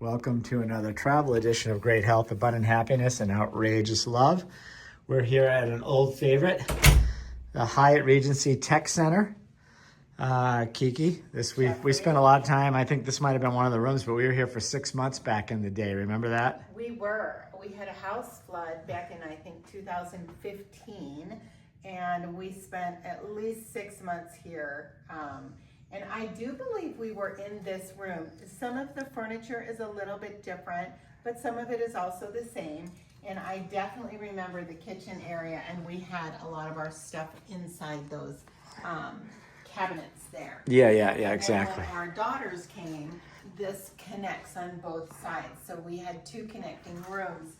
Welcome to another travel edition of Great Health, Abundant Happiness, and Outrageous Love. We're here at an old favorite, the Hyatt Regency Tech Center. Kiki, we spent a lot of time. I think this might have been one of the rooms, but we were here for 6 months back in the day. Remember that? We were. We had a house flood back in, I think, 2015, and we spent at least 6 months here. And I do believe we were in this room. Some of the furniture is a little bit different, but some of it is also the same. And I definitely remember the kitchen area, and we had a lot of our stuff inside those cabinets there. Yeah, exactly. And when our daughters came, this connects on both sides. So we had two connecting rooms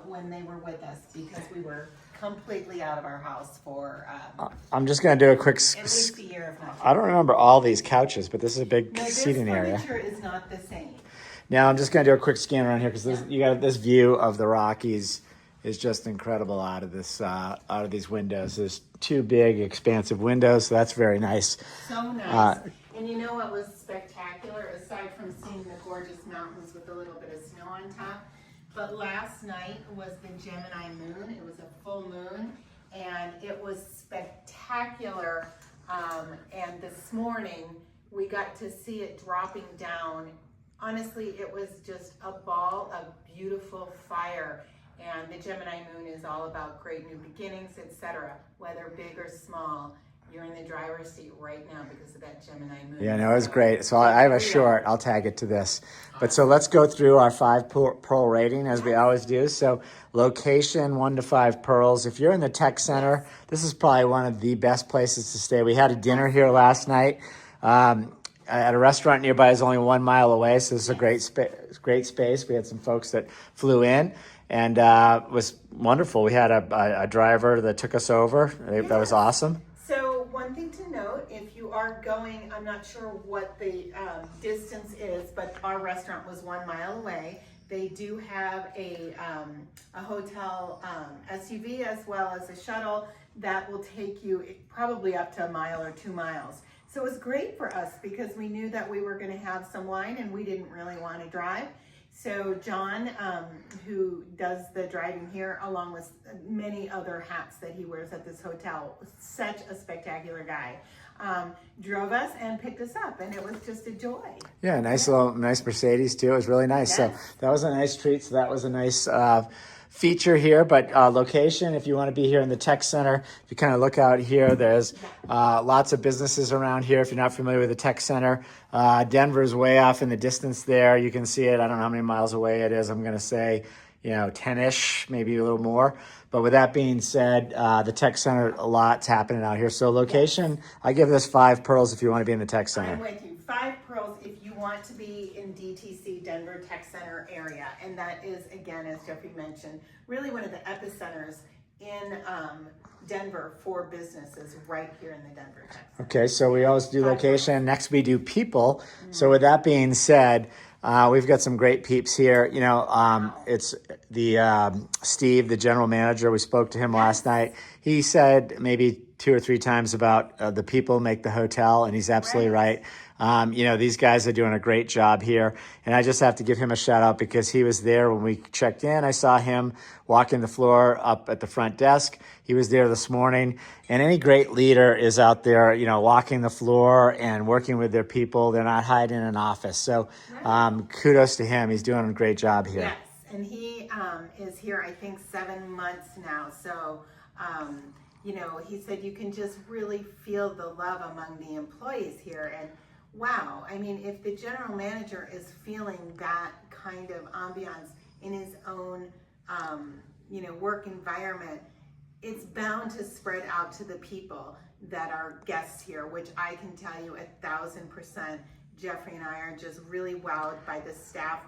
when they were with us, because we were completely out of our house for I'm just going to do a quick... at least a year, if not two. I don't remember all these couches, but this is a big seating area. This furniture is not the same. Now I'm just going to do a quick scan around here because you got this view of the Rockies is just incredible out of this out of these windows. There's two big, expansive windows, so that's very nice. So nice. And you know what was spectacular, aside from seeing the gorgeous mountains with a little bit of snow on top? But last night was the Gemini moon. It was a full moon, and it was spectacular. And this morning, we got to see it dropping down. Honestly, it was just a ball of beautiful fire. And the Gemini moon is all about great new beginnings, etc. Whether big or small, you're in the driver's seat right now because of that Gemini moon. Yeah, no, it was great. So I have a short. I'll tag it to this. But so let's go through our 5 pearl rating as we always do. So location, 1 to 5 pearls. If you're in the tech center, this is probably one of the best places to stay. We had a dinner here last night at a restaurant nearby. Is only 1 mile away, so this is a great space. We had some folks that flew in, and it was wonderful. We had a driver that took us over. That was awesome. So one thing to note, if you are going, I'm not sure what the distance is, but our restaurant was 1 mile away. They do have a hotel SUV as well as a shuttle that will take you probably up to 1 mile or 2 miles. So it was great for us because we knew that we were going to have some wine and we didn't really want to drive. So John, who does the driving here, along with many other hats that he wears at this hotel, such a spectacular guy, drove us and picked us up, and it was just a joy. Yeah, nice Mercedes too. It was really nice. Yes. So that was a nice treat. So that was a nice feature here. But location, if you want to be here in the tech center, if you kind of look out here, there's lots of businesses around here. If you're not familiar with the tech center, Denver's way off in the distance there. You can see it. I don't know how many miles away it is. I'm going to say, 10-ish, maybe a little more. But with that being said, the tech center, a lot's happening out here. So location, yes. I give this 5 pearls if you want to be in the tech center. I'm with you. 5 pearls if you want to be in DTC, Denver Tech Center area. And that is, again, as Jeffrey mentioned, really one of the epicenters in Denver for businesses right here in the Denver Tech Center. Okay, so we always do location. Next we do people. Mm-hmm. So with that being said, we've got some great peeps here. It's the Steve, the general manager. We spoke to him last night. He said maybe 2 or 3 times about the people make the hotel, and he's absolutely right. These guys are doing a great job here, and I just have to give him a shout out because he was there when we checked in. I saw him walking the floor up at the front desk. He was there this morning, and any great leader is out there, walking the floor and working with their people. They're not hiding in an office. So kudos to him. He's doing a great job here. Yes, and he is here, I think, 7 months now. So, he said you can just really feel the love among the employees here. And wow, I mean, if the general manager is feeling that kind of ambiance in his own, work environment, it's bound to spread out to the people that are guests here, which I can tell you 1,000%. Jeffrey and I are just really wowed by the staff.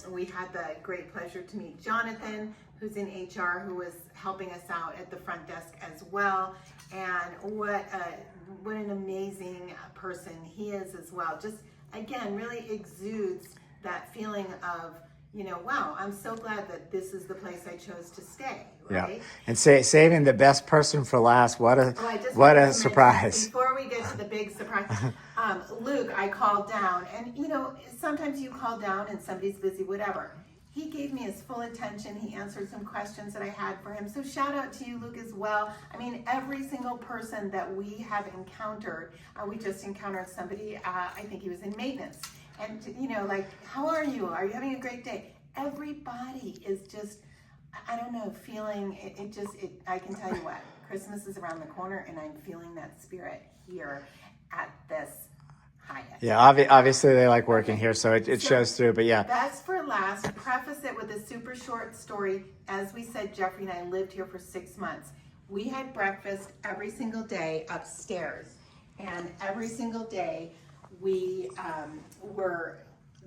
We had the great pleasure to meet Jonathan, who's in HR, who was helping us out at the front desk as well. And what an amazing person he is as well. Just, again, really exudes that feeling of, wow, I'm so glad that this is the place I chose to stay, right? Yeah. And saving the best person for last. What a surprise. Before we get to the big surprise, Luke, I called down, and you know, sometimes you call down and somebody's busy, whatever. He gave me his full attention. He answered some questions that I had for him. So shout out to you, Luke, as well. I mean, every single person that we have encountered, we just encountered somebody, I think he was in maintenance. And, you know, like, how are you? Are you having a great day? Everybody is just, I don't know, feeling, I can tell you what, Christmas is around the corner, and I'm feeling that spirit here at this Hyatt. Yeah, obviously they like working here, so it shows through, but yeah. That's for last. Preface it with a super short story. As we said, Jeffrey and I lived here for 6 months. We had breakfast every single day upstairs, and every single day we were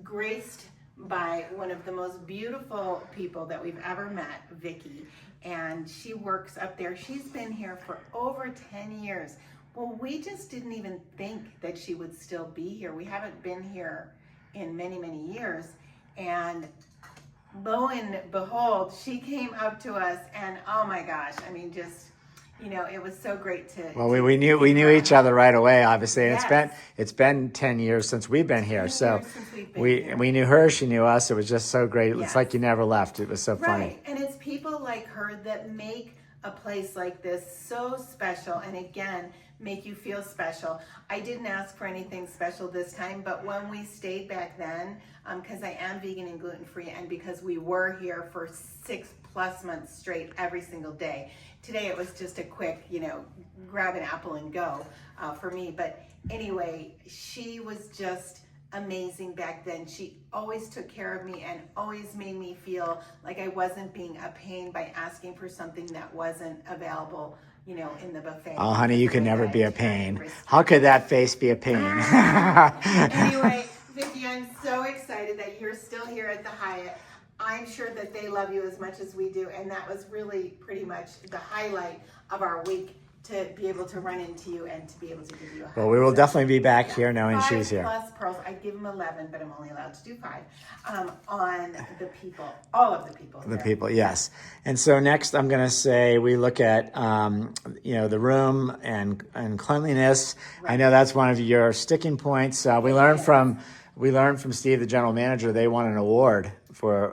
graced by one of the most beautiful people that we've ever met, Vicky, and she works up there. She's been here for over 10 years. Well, we just didn't even think that she would still be here. We haven't been here in many, many years. And lo and behold, she came up to us, and oh my gosh, I mean, just, you know, it was so great to. Well, we knew each other right away, obviously. And Yes. it's been 10 years since we've been here. So we knew her, she knew us. It was just so great. It's Yes. like you never left. It was so funny. Right, and it's people like her that make a place like this so special, and again, make you feel special. I didn't ask for anything special this time, but when we stayed back then, because I am vegan and gluten-free, and because we were here for 6+ months straight every single day, today it was just a quick, you know, grab an apple and go for me. But anyway, she was just amazing back then. She always took care of me and always made me feel like I wasn't being a pain by asking for something that wasn't available, you know, in the buffet. Oh, honey, you can never be a pain. Respect. How could that face be a pain? Anyway, Vicki, I'm so excited that you're still here at the Hyatt. I'm sure that they love you as much as we do, and that was really pretty much the highlight of our week, to be able to run into you and to be able to give you a hug. Well, we will definitely be back here knowing 5 she's here. plus pearls. I'd give them 11, but I'm only allowed to do 5 on the people, all of the people. The people, yes. And so next I'm going to say we look at, you know, the room and cleanliness. Right. I know that's one of your sticking points. We learned from Steve, the general manager, they won an award for,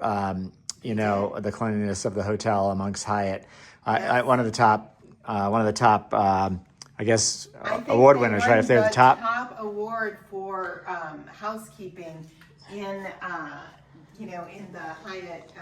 you know, the cleanliness of the hotel amongst Hyatt. Yes. One of the top, I guess, I think award they winners, won right? If they're the top. award for housekeeping in, you know, in the Hyatt.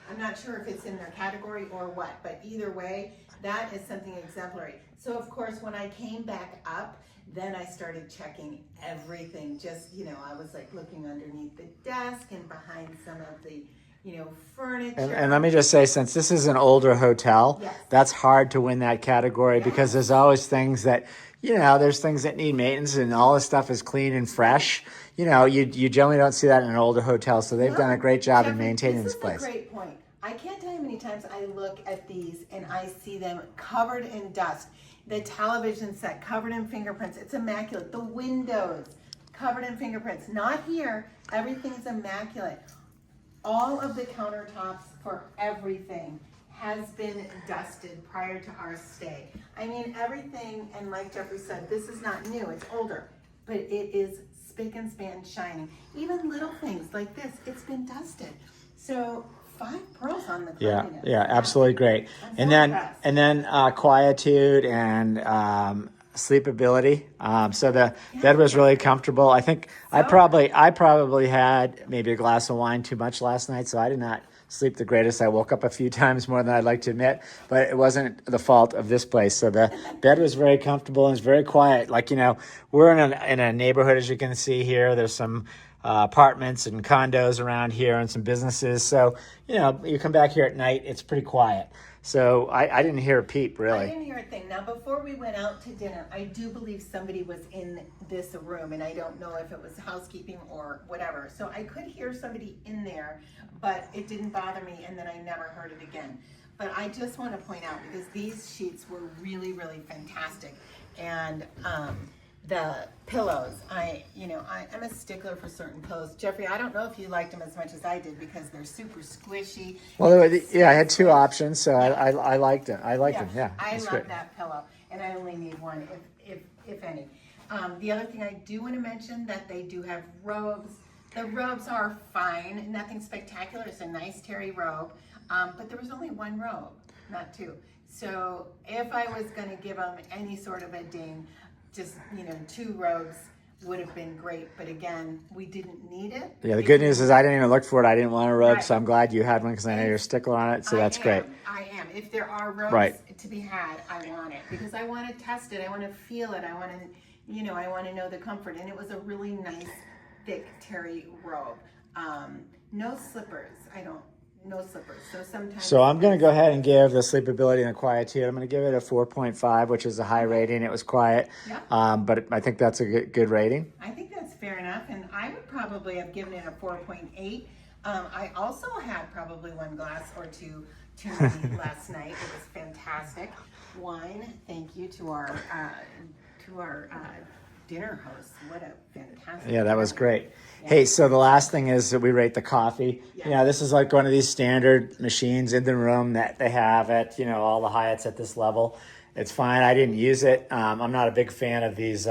I'm not sure if it's in their category or what, but either way, that is something exemplary. So of course, when I came back up, then I started checking everything. Just, you know, I was like looking underneath the desk and behind some of the, you know, furniture. And let me just say, since this is an older hotel, Yes. that's hard to win that category because there's always things that, you know, there's things that need maintenance and all this stuff is clean and fresh. You know, you generally don't see that in an older hotel, so they've done a great job in Jeffrey, maintaining this this place. is a great point. I can't tell you how many times I look at these and I see them covered in dust. The television set covered in fingerprints. It's immaculate. The windows covered in fingerprints. Not here. Everything's immaculate. All of the countertops for everything has been dusted prior to our stay. I mean, everything, and like Jeffrey said, this is not new, it's older, but it is spick and span shining. Even little things like this, it's been dusted. So 5 pearls on the cleanliness. Yeah, absolutely great. I'm so impressed. And then quietude and sleepability. So the bed was really comfortable. I think I probably had maybe a glass of wine too much last night, so I did not sleep the greatest. I woke up a few times more than I'd like to admit, but it wasn't the fault of this place. So the bed was very comfortable and it's very quiet. Like, you know, we're in a neighborhood, as you can see here. There's some apartments and condos around here and some businesses. So, you know, you come back here at night, it's pretty quiet. So I didn't hear a peep, really. I didn't hear a thing. Now, before we went out to dinner, I do believe somebody was in this room, and I don't know if it was housekeeping or whatever. So I could hear somebody in there, but it didn't bother me, and then I never heard it again. But I just want to point out, because these sheets were really, really fantastic. And the pillows, I'm a stickler for certain pillows. Jeffrey, I don't know if you liked them as much as I did because they're super squishy. Well, I had 2 options, so I liked it. I liked them. Yeah, I that's love great. that pillow, and I only need one, if any. The other thing I do want to mention that they do have robes. The robes are fine, nothing spectacular. It's a nice terry robe, but there was only one robe, not two. So if I was going to give them any sort of a ding, just, you know, 2 robes would have been great. But again, we didn't need it. Yeah, the good news is I didn't even look for it. I didn't want a robe, Right. so I'm glad you had one because I know you're a stickler on it. So that's great. I am. If there are robes Right. to be had, I want it because I want to test it. I want to feel it. I want to, you know, I want to know the comfort. And it was a really nice, thick terry robe. No slippers. No slippers. So sometimes. So I'm going to go ahead and give the sleepability and the quietude. I'm going to give it a 4.5, which is a high rating. It was quiet, Yeah. but I think that's a good rating. I think that's fair enough, and I would probably have given it a 4.8. I also had probably 1 glass or 2 too many last night. It was fantastic. Wine. Thank you to our dinner host. What a fantastic. Yeah, that was great. Hey, so the last thing is that we rate the coffee. Yeah. You know, this is like one of these standard machines in the room that they have at, you know, all the Hyatts at this level. It's fine. I didn't use it. I'm not a big fan of these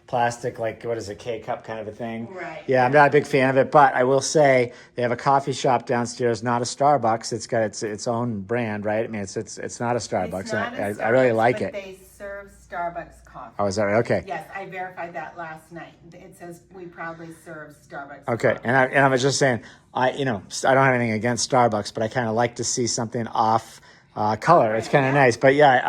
plastic, like, what is it, K-cup kind of a thing. Right. Yeah, I'm not a big fan of it, but I will say they have a coffee shop downstairs, not a Starbucks. It's got its own brand, right? I mean, it's not a Starbucks. It's not a Starbucks, I really like but it. they serve Starbucks coffee. Oh, is that right? Okay. Yes, I verified that last night. It says we proudly serve Starbucks. Okay, coffee. and I was just saying, I don't have anything against Starbucks, but I kind of like to see something off color. It's kind of nice. But yeah,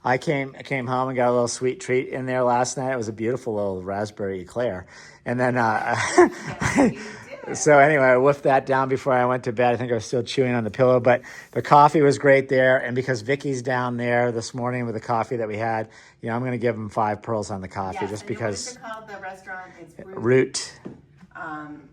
I came home and got a little sweet treat in there last night. It was a beautiful little raspberry eclair, and then so anyway, I wolfed that down before I went to bed. I think I was still chewing on the pillow, but the coffee was great there. And because Vicky's down there this morning with the coffee that we had, you know, I'm going to give them 5 pearls on the coffee Yes, just and because. What is it called? The restaurant? It's Route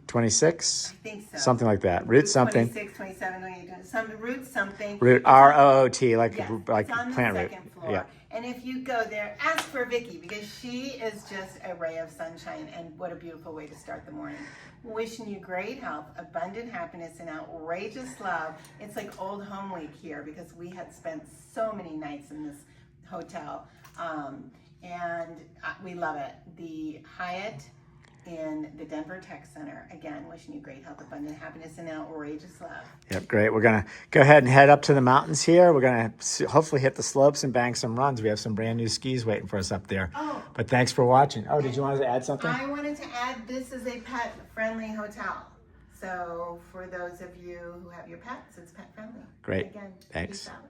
26, I think so. something like that. Route something. 26, 27, 28, root something. Root ROOT, like Yes, like it's on plant the root. second floor. Yeah. And if you go there, ask for Vicky because she is just a ray of sunshine, and what a beautiful way to start the morning. Wishing you great health, abundant happiness, and outrageous love. It's like old home week here because we had spent so many nights in this hotel, and we love it. The Hyatt in the Denver Tech Center. Again, wishing you great health, abundant happiness, and outrageous love. Yep, great. We're going to go ahead and head up to the mountains here. We're going to hopefully hit the slopes and bang some runs. We have some brand new skis waiting for us up there. Oh. But thanks for watching. Oh, did you want to add something? I wanted to add, this is a pet-friendly hotel. So for those of you who have your pets, it's pet-friendly. Great. Again, Thanks. peace out.